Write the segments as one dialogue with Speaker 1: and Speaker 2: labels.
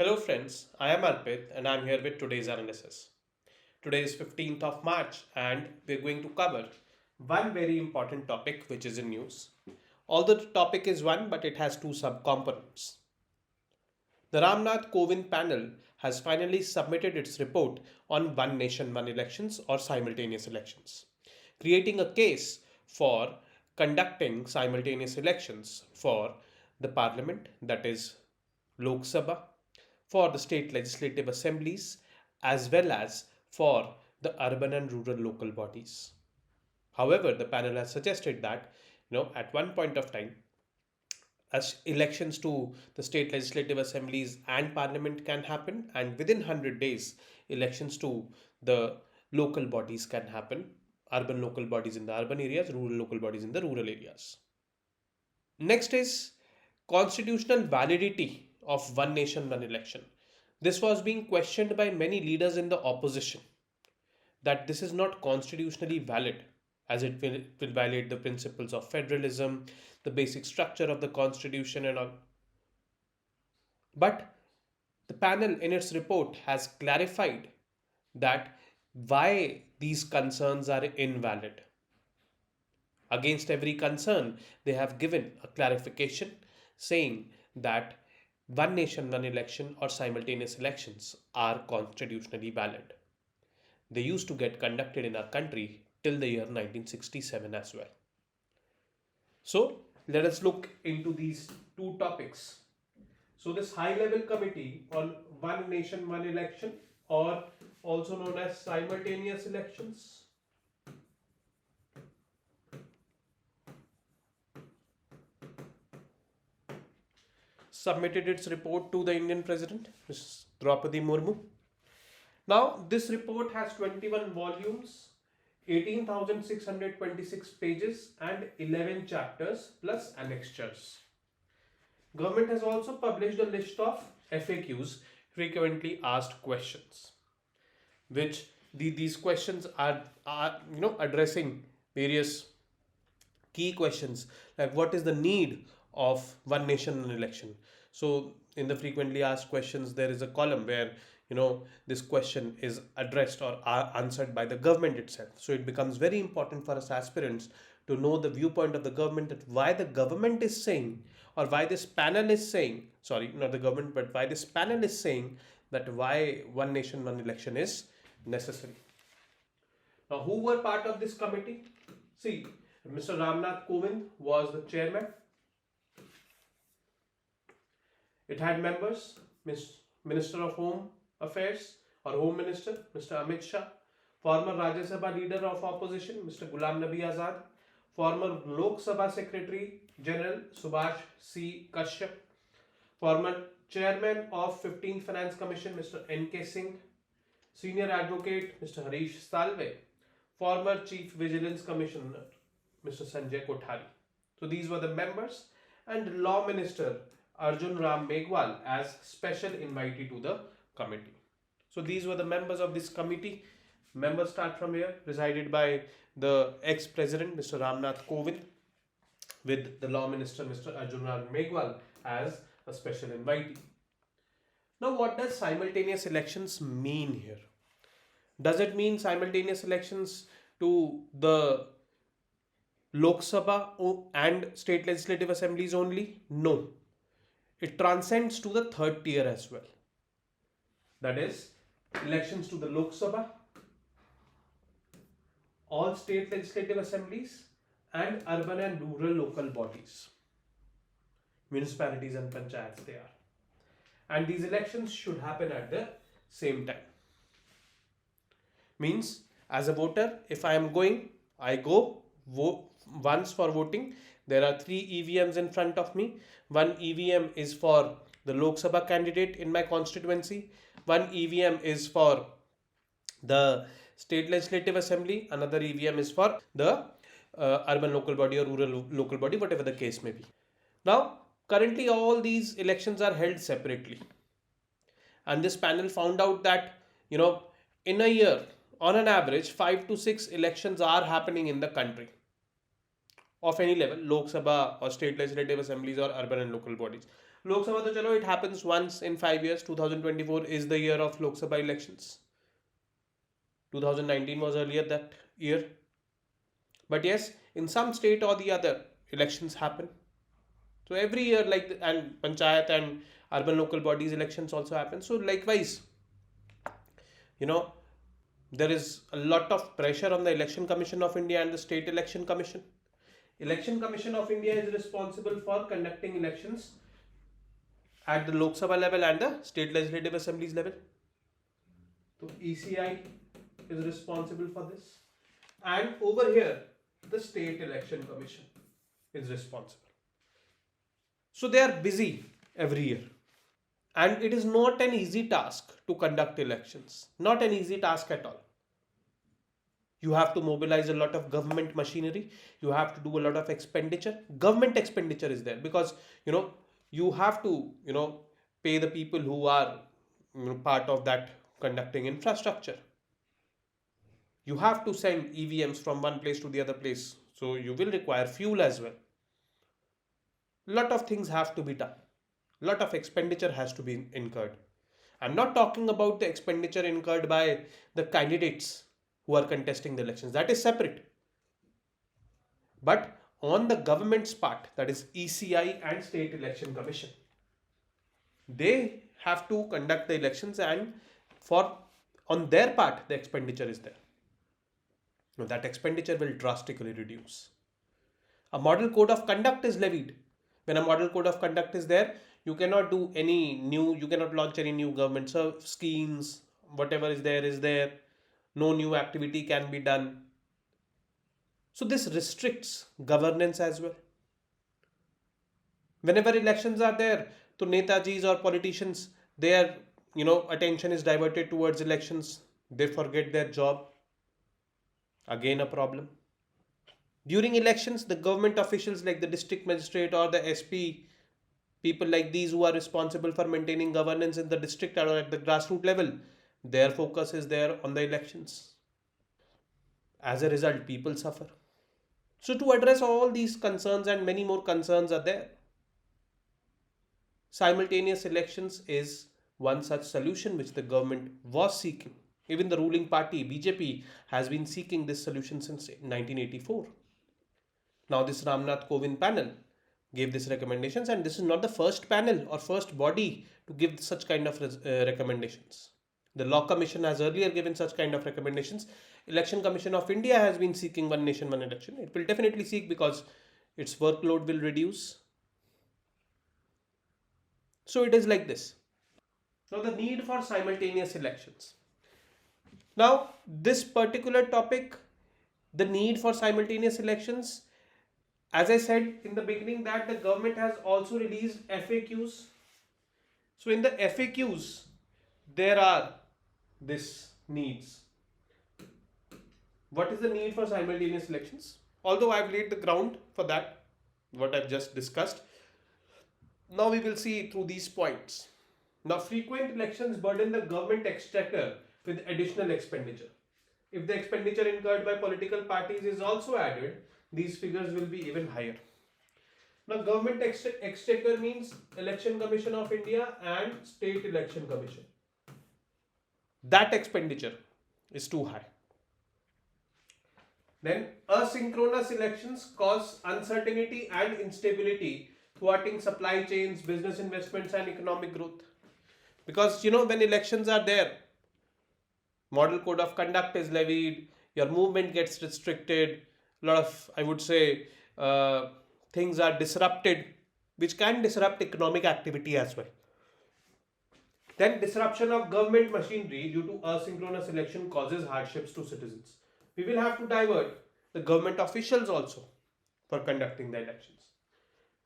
Speaker 1: Hello friends, I am Arpit and I am here with today's analysis. Today is 15th of March and we are going to cover one very important topic which is in news. Although the topic is one but it has two subcomponents. The RAMNATH KOVIND panel has finally submitted its report on one nation one elections or simultaneous elections, creating a case for conducting simultaneous elections for the parliament, that is Lok Sabha, for the state legislative assemblies, as well as for the urban and rural local bodies. However, the panel has suggested that at one point of time, as elections to the state legislative assemblies and parliament can happen, and within 100 days, elections to the local bodies can happen, urban local bodies in the urban areas, rural local bodies in the rural areas. Next is constitutional validity of one nation, one election. This was being questioned by many leaders in the opposition that this is not constitutionally valid as it will violate the principles of federalism, the basic structure of the constitution, and all. But the panel in its report has clarified that why these concerns are invalid. Against every concern, they have given a clarification saying that one nation, one election or simultaneous elections are constitutionally valid. They used to get conducted in our country till the year 1967 as well. So let us look into these two topics. So this high level committee on one nation, one election, or also known as simultaneous elections, submitted its report to the Indian President, Ms. Draupadi Murmu. Now, this report has 21 volumes, 18,626 pages, and 11 chapters plus annexures. Government has also published a list of FAQs, frequently asked questions, which these questions are addressing various key questions like what is the need of one nation one election. So in the frequently asked questions there is a column where this question is addressed or answered by the government itself. So it becomes very important for us aspirants to know the viewpoint of the government, that why the government is saying, or why this panel is saying, sorry, not the government, but why this panel is saying that why one nation one election is necessary. Now, who were part of this committee? See, Mr. Ramnath Kovind was the chairman. It had members, Minister of Home Affairs or Home Minister, Mr. Amit Shah, former Rajya Sabha Leader of Opposition, Mr. Ghulam Nabi Azad, former Lok Sabha Secretary General Subhash C. Kashyap, former Chairman of 15th Finance Commission, Mr. N.K. Singh, Senior Advocate Mr. Harish Salve, former Chief Vigilance Commissioner Mr. Sanjay Kothari. So these were the members, and Law Minister Arjun Ram Meghwal as special invitee to the committee. So these were the members of this committee. Members start from here, presided by the ex-president Mr. Ramnath Kovind, with the Law Minister Mr. Arjun Ram Meghwal as a special invitee. Now, what does simultaneous elections mean here? Does it mean simultaneous elections to the Lok Sabha and state legislative assemblies only? No. It transcends to the third tier as well. That is, elections to the Lok Sabha, all state legislative assemblies, and urban and rural local bodies, municipalities and panchayats they are. And these elections should happen at the same time. Means, as a voter, if I go vote once for voting. There are 3 EVMs in front of me. One EVM is for the Lok Sabha candidate in my constituency. One EVM is for the state legislative assembly. Another EVM is for the urban local body or rural local body, whatever the case may be. Now, currently all these elections are held separately. And this panel found out that, in a year, on an average, 5 to 6 elections are happening in the country of any level, Lok Sabha or state legislative assemblies or urban and local bodies. Lok Sabha to chalo, it happens once in 5 years. 2024 is the year of Lok Sabha elections. 2019 was earlier that year. But yes, in some state or the other, elections happen. So every year, and panchayat and urban local bodies elections also happen. So likewise, you know, there is a lot of pressure on the Election Commission of India and the State Election Commission. Election Commission of India is responsible for conducting elections at the Lok Sabha level and the State Legislative Assemblies level. So ECI is responsible for this. And over here, the State Election Commission is responsible. So they are busy every year. And it is not an easy task to conduct elections. Not an easy task at all. You have to mobilize a lot of government machinery. You have to do a lot of expenditure. Government expenditure is there because, you have to, pay the people who are part of that conducting infrastructure. You have to send EVMs from one place to the other place. So you will require fuel as well. Lot of things have to be done. Lot of expenditure has to be incurred. I'm not talking about the expenditure incurred by the candidates who are contesting the elections. That is separate. But on the government's part, that is ECI and State Election Commission, they have to conduct the elections, and on their part, the expenditure is there. Now, that expenditure will drastically reduce. A model code of conduct is levied. When a model code of conduct is there, you cannot launch any new government schemes. Whatever is there. No new activity can be done. So this restricts governance as well. Whenever elections are there, so Netajis or politicians, their attention is diverted towards elections. They forget their job. Again a problem. During elections, the government officials like the district magistrate or the SP, people like these who are responsible for maintaining governance in the district or at the grassroots level, their focus is there on the elections. As a result, people suffer. So to address all these concerns, and many more concerns are there, simultaneous elections is one such solution which the government was seeking. Even the ruling party, BJP, has been seeking this solution since 1984. Now this RAMNATH KOVIND panel gave these recommendations, and this is not the first panel or first body to give such kind of recommendations. The Law Commission has earlier given such kind of recommendations. Election Commission of India has been seeking one nation, one election. It will definitely seek because its workload will reduce. So it is like this. Now the need for simultaneous elections. Now this particular topic, the need for simultaneous elections, as I said in the beginning that the government has also released FAQs. So in the FAQs, there are this needs. What is the need for simultaneous elections? Although I've laid the ground for that, what I've just discussed. Now we will see through these points. Now frequent elections burden the government exchequer with additional expenditure. If the expenditure incurred by political parties is also added, these figures will be even higher. Now government exchequer means Election Commission of India and State Election Commission. That expenditure is too high. Then asynchronous elections cause uncertainty and instability, thwarting supply chains, business investments and economic growth. Because when elections are there, model code of conduct is levied, your movement gets restricted, a lot of, I would say, things are disrupted, which can disrupt economic activity as well. Then disruption of government machinery due to asynchronous election causes hardships to citizens. We will have to divert the government officials also for conducting the elections.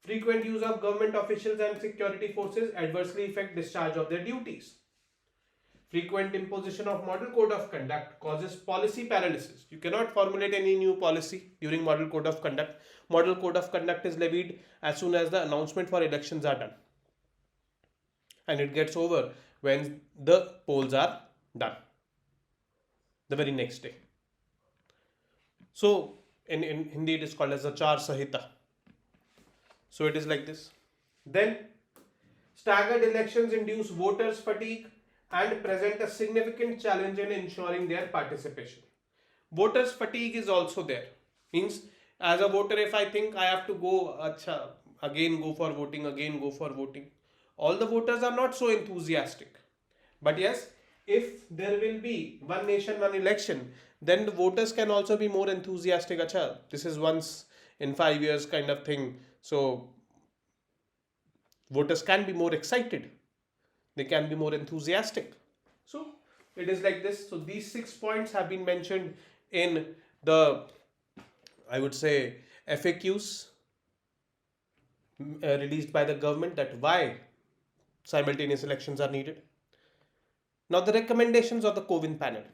Speaker 1: Frequent use of government officials and security forces adversely affect discharge of their duties. Frequent imposition of model code of conduct causes policy paralysis. You cannot formulate any new policy during model code of conduct. Model code of conduct is levied as soon as the announcement for elections are done. And it gets over when the polls are done, the very next day. So in Hindi it is called as a Char Sahita. So it is like this. Then Staggered elections induce voters' fatigue and present a significant challenge in ensuring their participation. Voters' fatigue is also there. Means, as a voter, if I think I have to go, again go for voting, again go for voting, all the voters are not so enthusiastic. But yes, if there will be one nation, one election, then the voters can also be more enthusiastic. Acha, this is once in 5 years kind of thing. So voters can be more excited. They can be more enthusiastic. So it is like this. So these 6 points have been mentioned in the, I would say, FAQs released by the government, that why simultaneous elections are needed. Now the recommendations of the KOVIND panel.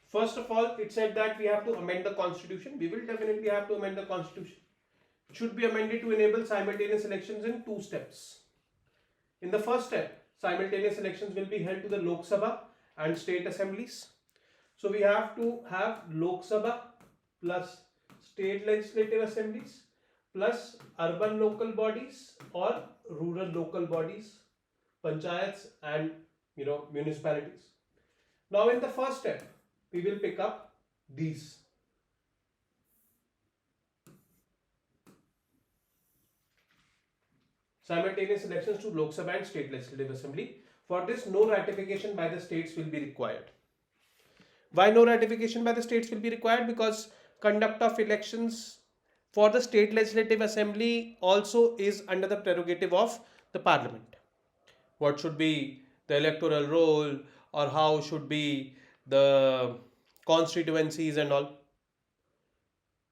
Speaker 1: First of all, it said that we have to amend the constitution. We will definitely have to amend the constitution. It should be amended to enable simultaneous elections in 2 steps. In the first step, simultaneous elections will be held to the Lok Sabha and state assemblies. So we have to have Lok Sabha plus state legislative assemblies plus urban local bodies or rural local bodies, panchayats and municipalities. Now in the first step, we will pick up these. Simultaneous elections to Lok Sabha and State Legislative Assembly. For this, no ratification by the states will be required. Why no ratification by the states will be required? Because conduct of elections for the State Legislative Assembly also is under the prerogative of the Parliament. What should be the electoral roll, or how should be the constituencies and all,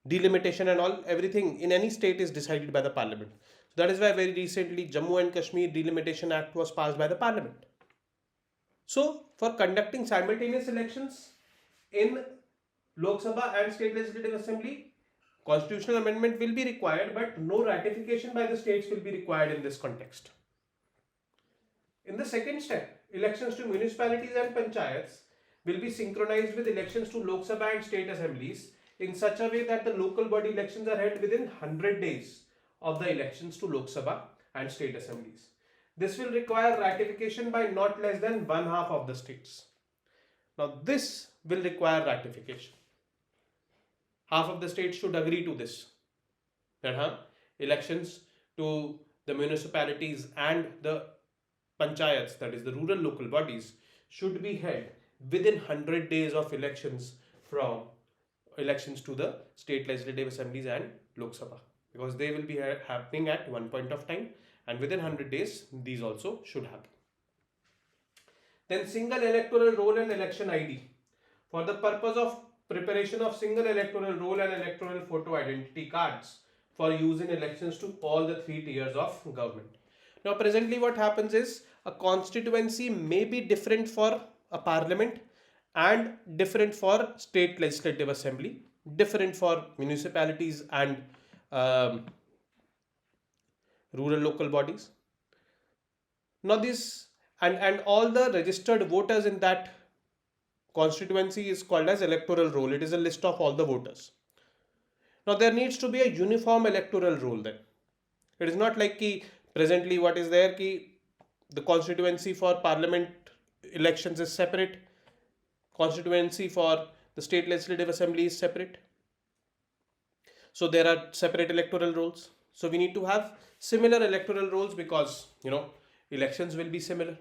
Speaker 1: delimitation and all, everything in any state is decided by the Parliament. So that is why very recently Jammu and Kashmir Delimitation Act was passed by the Parliament. So for conducting simultaneous elections in Lok Sabha and State Legislative Assembly, constitutional amendment will be required, but no ratification by the states will be required in this context. In the second step, elections to municipalities and panchayats will be synchronized with elections to Lok Sabha and state assemblies in such a way that the local body elections are held within 100 days of the elections to Lok Sabha and state assemblies. This will require ratification by not less than 1/2 of the states. Now this will require ratification. Half of the states should agree to this, that elections to the municipalities and the panchayats, that is the rural local bodies, should be held within 100 days of elections from elections to the state legislative assemblies and Lok Sabha, because they will be happening at one point of time, and within 100 days these also should happen. Then single electoral roll and election ID. For the purpose of preparation of single electoral roll and electoral photo identity cards for use in elections to all the 3 tiers of government. Now presently what happens is, a constituency may be different for a parliament and different for state legislative assembly, different for municipalities and rural local bodies. Now this and all the registered voters in that constituency is called as electoral roll. It is a list of all the voters. Now there needs to be a uniform electoral roll then. It is not like ki presently what is there ki the constituency for parliament elections is separate, constituency for the state legislative assembly is separate. So there are separate electoral rolls. So we need to have similar electoral rolls because elections will be similar.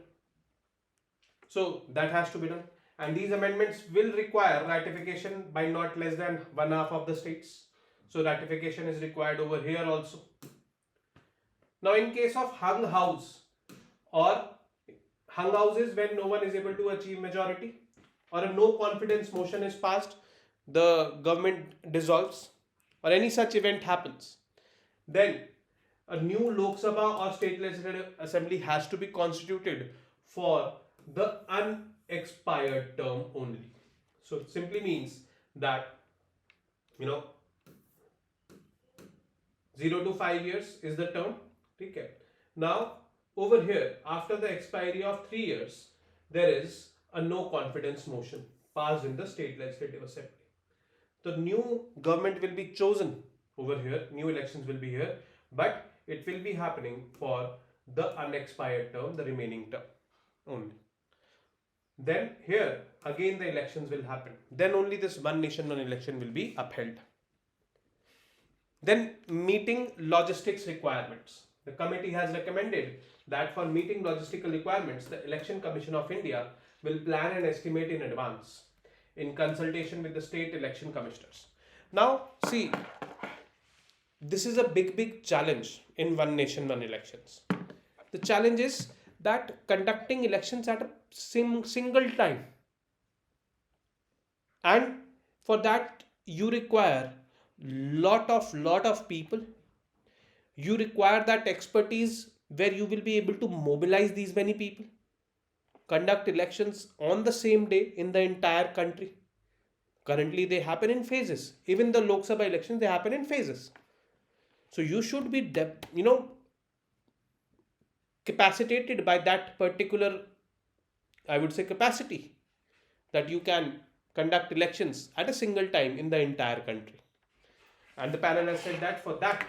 Speaker 1: So that has to be done. And these amendments will require ratification by not less than 1/2 of the states. So ratification is required over here also. Now in case of hung house, or hung house is when no one is able to achieve majority, or a no confidence motion is passed, the government dissolves, or any such event happens, then a new Lok Sabha or state legislative assembly has to be constituted for the unexpired term only. So it simply means that 0 to 5 years is the term. Okay. Now over here, after the expiry of 3 years, there is a no confidence motion passed in the state legislative assembly. The new government will be chosen over here, new elections will be here, but it will be happening for the unexpired term, the remaining term only. Then here again the elections will happen. Then only this one nation, one election will be upheld. Then meeting logistics requirements. The committee has recommended that for meeting logistical requirements, the Election Commission of India will plan and estimate in advance in consultation with the state election commissioners. Now, see, this is a big challenge in one nation, one elections. The challenge is that conducting elections at a single time, and for that you require lot of people. You require that expertise where you will be able to mobilize these many people, conduct elections on the same day in the entire country. Currently they happen in phases. Even the Lok Sabha elections, they happen in phases. So you should be capacitated by that particular, I would say, capacity, that you can conduct elections at a single time in the entire country. And the panel has said that for that,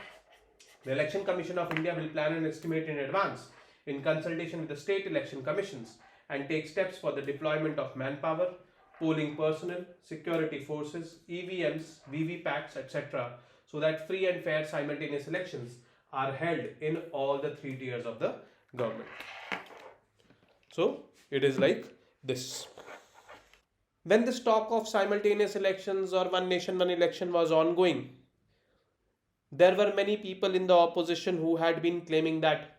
Speaker 1: the Election Commission of India will plan and estimate in advance in consultation with the state election commissions and take steps for the deployment of manpower, polling personnel, security forces, EVMs, VVPATs, etc., so that free and fair simultaneous elections are held in all the 3 tiers of the government. So it is like this. When this talk of simultaneous elections or one nation, one election was ongoing, there were many people in the opposition who had been claiming that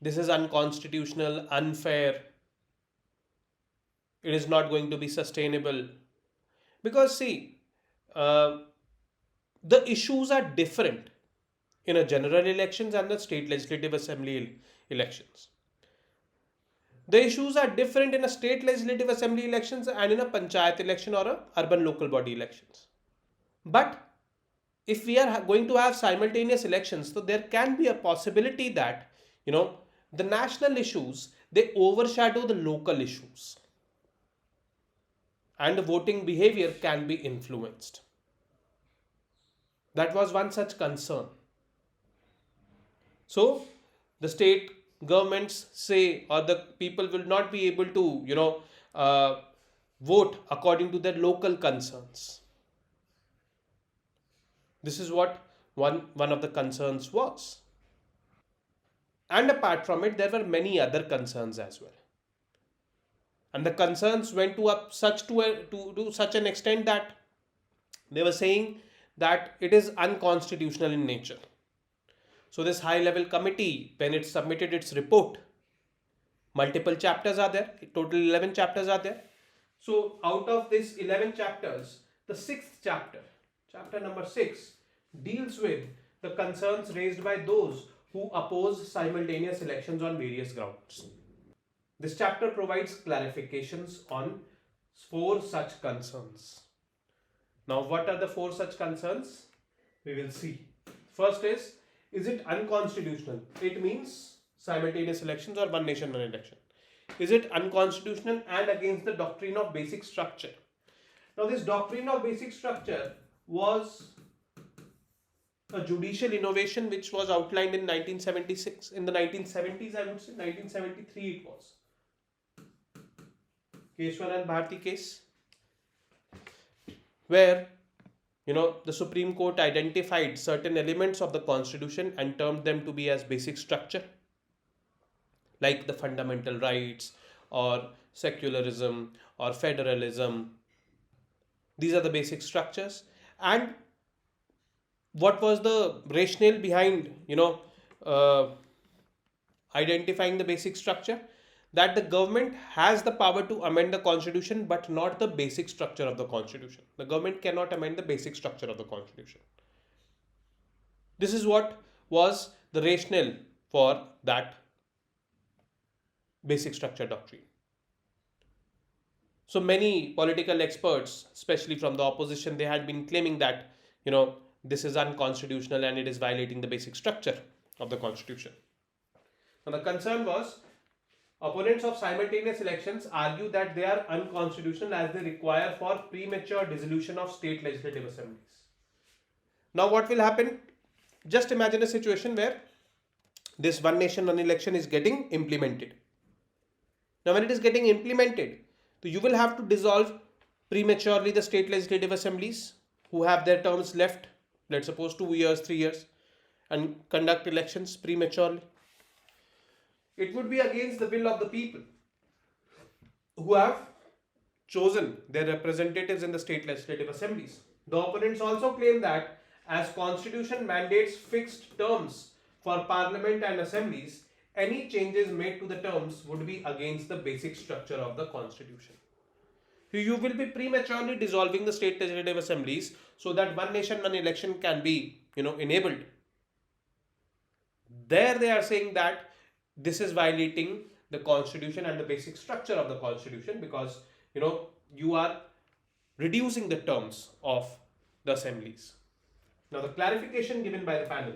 Speaker 1: this is unconstitutional, unfair, it is not going to be sustainable. Because see, the issues are different in a general elections and the state legislative assembly elections. The issues are different in a state legislative assembly elections and in a panchayat election or a urban local body elections. But if we are going to have simultaneous elections, so there can be a possibility that, the national issues, they overshadow the local issues. And the voting behavior can be influenced. That was one such concern. So the state governments say, or the people will not be able to, vote according to their local concerns. This is what one of the concerns was. And apart from it, there were many other concerns as well. And the concerns went to such an extent that they were saying that it is unconstitutional in nature. So this high level committee, when it submitted its report, multiple chapters are there, total 11 chapters are there. So out of these 11 chapters, the 6th chapter, chapter number 6, deals with the concerns raised by those who oppose simultaneous elections on various grounds. This chapter provides clarifications on 4 such concerns. Now, what are the 4 such concerns? We will see. First is it unconstitutional? It means simultaneous elections or one nation, one election. Is it unconstitutional and against the doctrine of basic structure? Now, this doctrine of basic structure was a judicial innovation which was outlined in 1976. In the 1970s, I would say, 1973 it was. Keshwar and Bharti case, where the Supreme Court identified certain elements of the Constitution and termed them to be as basic structure, like the fundamental rights or secularism or federalism. These are the basic structures. And what was the rationale behind identifying the basic structure? That the government has the power to amend the Constitution, but not the basic structure of the Constitution. The government cannot amend the basic structure of the Constitution. This is what was the rationale for that basic structure doctrine. So many political experts, especially from the opposition, they had been claiming that, this is unconstitutional and it is violating the basic structure of the Constitution. Now the concern was, opponents of simultaneous elections argue that they are unconstitutional as they require for premature dissolution of state legislative assemblies. Now what will happen? Just imagine a situation where this one nation, one election is getting implemented. Now, when it is getting implemented, so you will have to dissolve prematurely the state legislative assemblies who have their terms left, let's suppose 2 years, 3 years, and conduct elections prematurely. It would be against the will of the people who have chosen their representatives in the state legislative assemblies. The opponents also claim that as constitution mandates fixed terms for parliament and assemblies, any changes made to the terms would be against the basic structure of the constitution. You will be prematurely dissolving the state legislative assemblies so that one nation, one election can be, enabled. There they are saying that this is violating the constitution and the basic structure of the constitution because, you are reducing the terms of the assemblies. Now, the clarification given by the panel.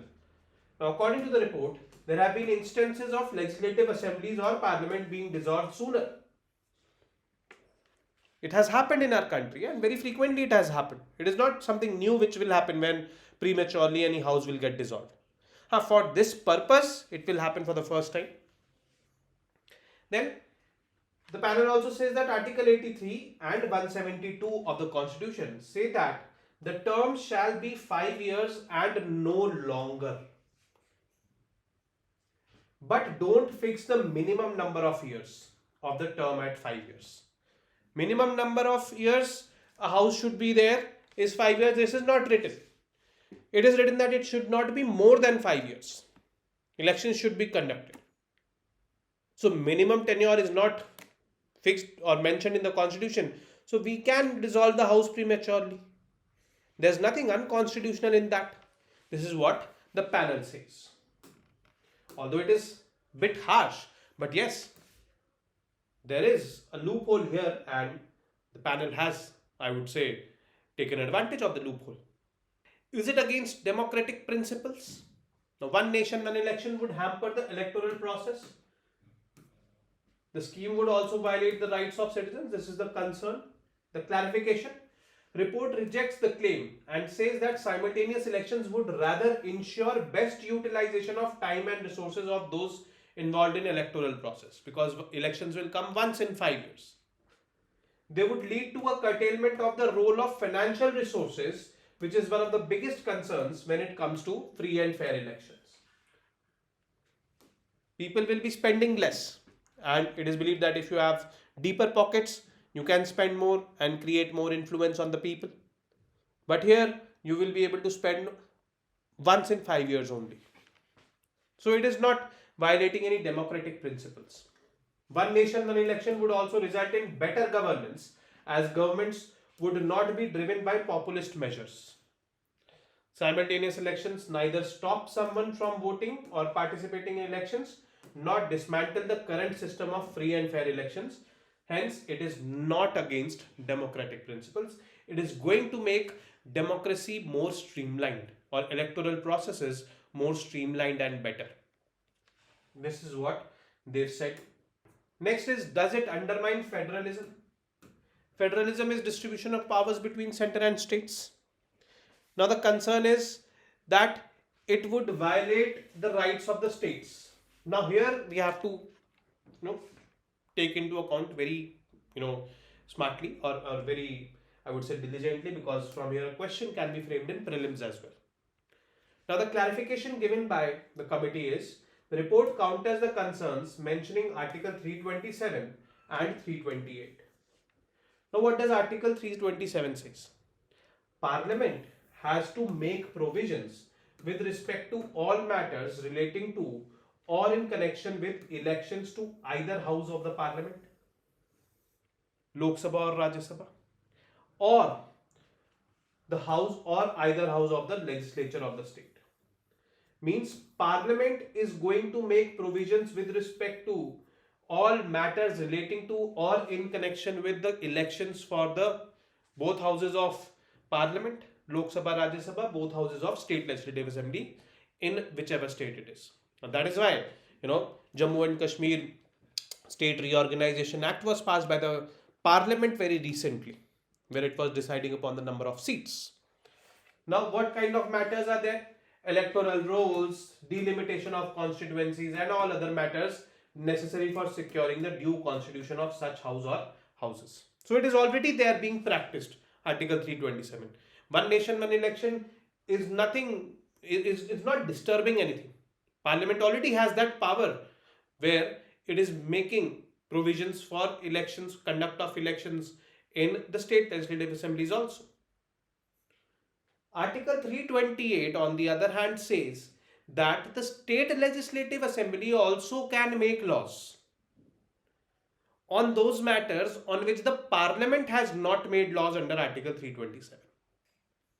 Speaker 1: Now, according to the report, there have been instances of legislative assemblies or parliament being dissolved sooner. It has happened in our country and very frequently it has happened. It is not something new which will happen when prematurely any house will get dissolved. For this purpose, it will happen for the first time. Then, the panel also says that Article 83 and 172 of the Constitution say that the term shall be 5 years and no longer. But don't fix the minimum number of years of the term at 5 years. Minimum number of years a house should be there is 5 years. This is not written. It is written that it should not be more than 5 years. Elections should be conducted. So minimum tenure is not fixed or mentioned in the constitution. So we can dissolve the house prematurely. There's nothing unconstitutional in that. This is what the panel says. Although it is a bit harsh, but yes, there is a loophole here and the panel has, I would say, taken advantage of the loophole. Is it against democratic principles? Now, one nation, one election would hamper the electoral process. The scheme would also violate the rights of citizens. This is the concern. The clarification. Report rejects the claim and says that simultaneous elections would rather ensure best utilization of time and resources of those involved in electoral process because elections will come once in 5 years. They would lead to a curtailment of the role of financial resources, which is one of the biggest concerns when it comes to free and fair elections. People will be spending less, and it is believed that if you have deeper pockets, you can spend more and create more influence on the people. But here, you will be able to spend once in 5 years only. So it is not violating any democratic principles. One nation, one election would also result in better governance as governments would not be driven by populist measures. Simultaneous elections neither stop someone from voting or participating in elections, nor dismantle the current system of free and fair elections. Hence, it is not against democratic principles. It is going to make democracy more streamlined or electoral processes more streamlined and better. This is what they've said. Next is, does it undermine federalism? Federalism is distribution of powers between center and states. Now the concern is that it would violate the rights of the states. Now here we have to take into account very smartly or very, I would say, diligently, because from here a question can be framed in prelims as well. Now the clarification given by the committee is the report counters the concerns mentioning Article 327 and 328. Now what does Article 327 says? Parliament has to make provisions with respect to all matters relating to or in connection with elections to either house of the Parliament, Lok Sabha or Rajya Sabha, or the house or either house of the legislature of the state. Means Parliament is going to make provisions with respect to all matters relating to or in connection with the elections for the both houses of Parliament, Lok Sabha, Rajya Sabha, both houses of State Legislative Assembly in whichever state it is. And that is why, Jammu and Kashmir State Reorganization Act was passed by the Parliament very recently, where it was deciding upon the number of seats. Now, what kind of matters are there? electoral rolls, delimitation of constituencies and all other matters necessary for securing the due constitution of such house or houses. So it is already there being practiced. Article 327. One nation, one election is nothing, is not disturbing anything. Parliament already has that power where it is making provisions for elections, conduct of elections in the state legislative assemblies also. Article 328 on the other hand says that the state legislative assembly also can make laws on those matters on which the parliament has not made laws under article 327.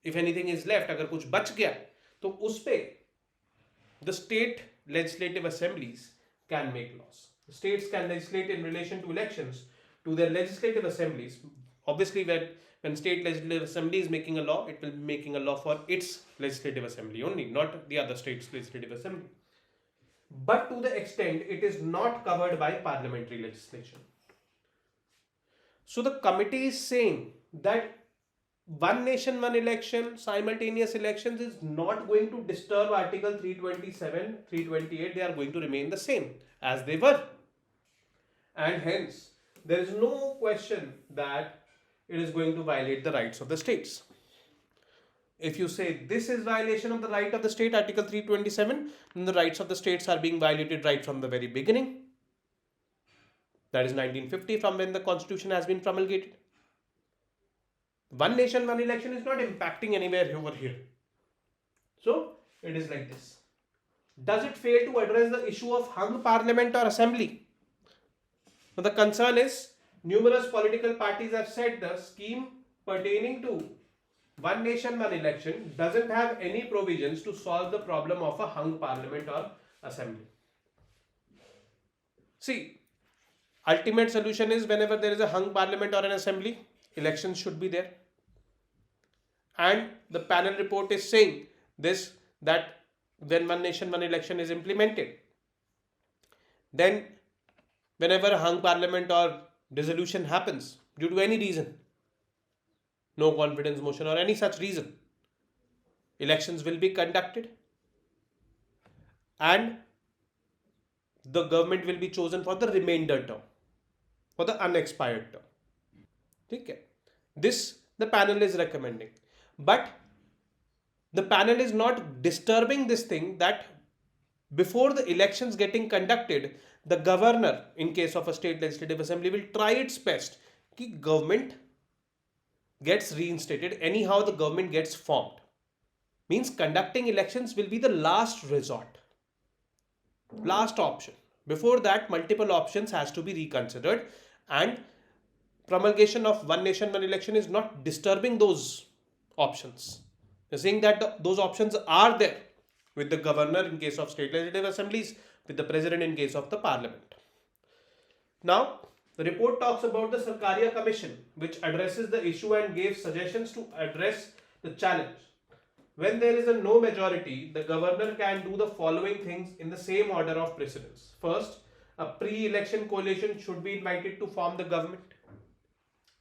Speaker 1: If anything is left, अगर कुछ बच गया तो उस पे the state legislative assemblies can make laws. The states can legislate in relation to elections to their legislative assemblies. Obviously, when state legislative assembly is making a law, it will be making a law for its legislative assembly only, not the other state's legislative assembly. But to the extent it is not covered by parliamentary legislation. So the committee is saying that one nation, one election, simultaneous elections is not going to disturb Article 327, 328. They are going to remain the same as they were. And hence, there is no question that it is going to violate the rights of the states. If you say this is violation of the right of the state, Article 327, then the rights of the states are being violated right from the very beginning. That is 1950, from when the constitution has been promulgated. One nation, one election is not impacting anywhere over here. So, it is like this. Does it fail to address the issue of hung parliament or assembly? So the concern is, numerous political parties have said the scheme pertaining to one nation, one election doesn't have any provisions to solve the problem of a hung parliament or assembly. See, ultimate solution is whenever there is a hung parliament or an assembly, elections should be there. And the panel report is saying this, that when one nation, one election is implemented, then whenever a hung parliament or dissolution happens due to any reason, no confidence motion or any such reason, elections will be conducted and the government will be chosen for the remainder term, for the unexpired term. Okay. This the panel is recommending. But the panel is not disturbing this thing that before the elections getting conducted, the governor, in case of a state legislative assembly, will try its best that government gets reinstated. Anyhow, the government gets formed. Means conducting elections will be the last resort, last option. Before that, multiple options has to be reconsidered, and promulgation of one nation, one election is not disturbing those options. They're saying that those options are there with the governor in case of state legislative assemblies, with the president in case of the parliament. Now, the report talks about the Sarkaria Commission, which addresses the issue and gave suggestions to address the challenge. When there is a no majority, the governor can do the following things in the same order of precedence. First, a pre-election coalition should be invited to form the government.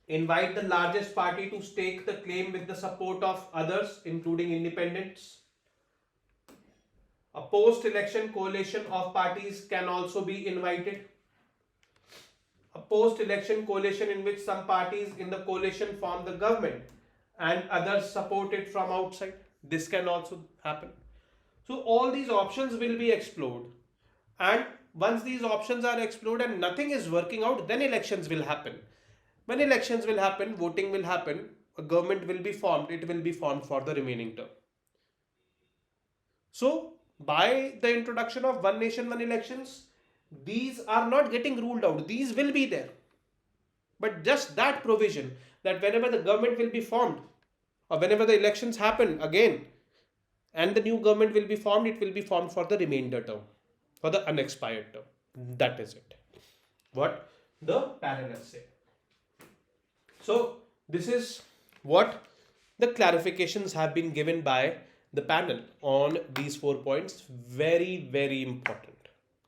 Speaker 1: Invite the largest party to stake the claim with the support of others, including independents. A post-election coalition of parties can also be invited. A post-election coalition in which some parties in the coalition form the government and others support it from outside. This can also happen. So all these options will be explored, and once these options are explored and nothing is working out, then elections will happen. When elections will happen, voting will happen, a government will be formed. It will be formed for the remaining term. So by the introduction of one nation, one elections, these are not getting ruled out. These will be there. But just that provision that whenever the government will be formed, or whenever the elections happen again and the new government will be formed, it will be formed for the remainder term, for the unexpired term. That is it. What the panel has said. So this is what the clarifications have been given by the panel on these 4 points. Very, very important.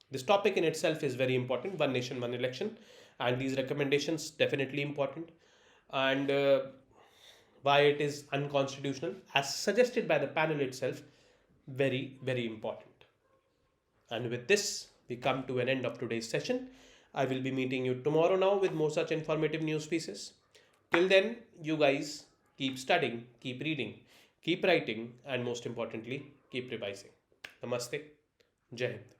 Speaker 1: This topic in itself is very important. One nation, one election, and these recommendations definitely important. And why it is unconstitutional as suggested by the panel itself, very, very important. And with this, we come to an end of today's session. I will be meeting you tomorrow now with more such informative news pieces. Till then, you guys keep studying, keep reading, keep writing, and most importantly, keep revising. Namaste. Jai Hind.